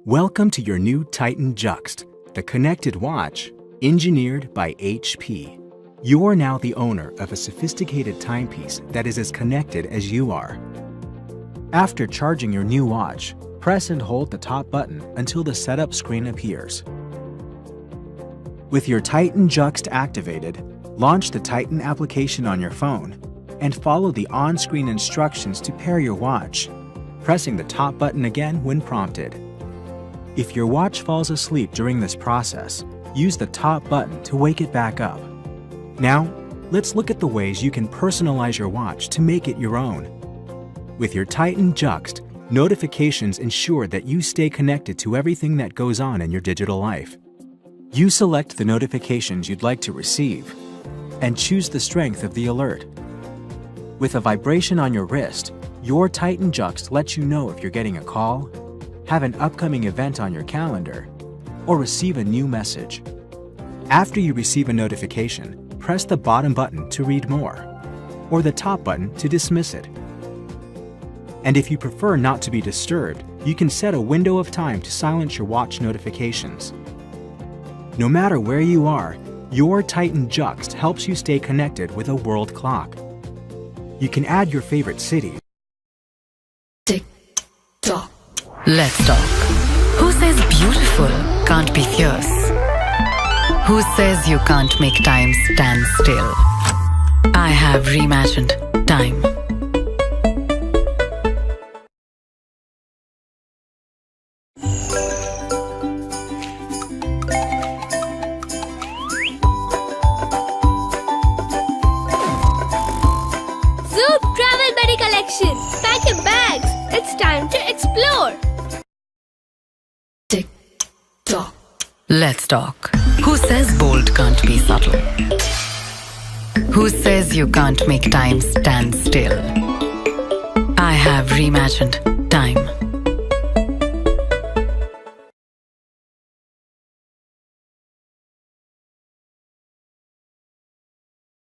Welcome to your new Titan Juxt, the connected watch engineered by HP. You're now the owner of a sophisticated timepiece that is as connected as you are. After charging your new watch, press and hold the top button until the setup screen appears. With your Titan Juxt activated, launch the Titan application on your phone and follow the on-screen instructions to pair your watch, pressing the top button again when prompted. If your watch falls asleep during this process, use the top button to wake it back up. Now, let's look at the ways you can personalize your watch to make it your own. With your Titan Juxt, notifications ensure that you stay connected to everything that goes on in your digital life. You select the notifications you'd like to receive and choose the strength of the alert. With a vibration on your wrist, your Titan Juxt lets you know if you're getting a call, have an upcoming event on your calendar, or receive a new message. After you receive a notification, press the bottom button to read more, or the top button to dismiss it. And if you prefer not to be disturbed, you can set a window of time to silence your watch notifications. No matter where you are, your Titan Juxt helps you stay connected with a world clock. You can add your favorite cities. Tick-tock. Let's talk. Who says beautiful can't be fierce? Who says you can't make time stand still? I have reimagined time. Zoop Travel Buddy Collection. Pack your bags. It's time to explore. Tick-tock. Let's talk. Who says bold can't be subtle? Who says you can't make time stand still? I have reimagined time.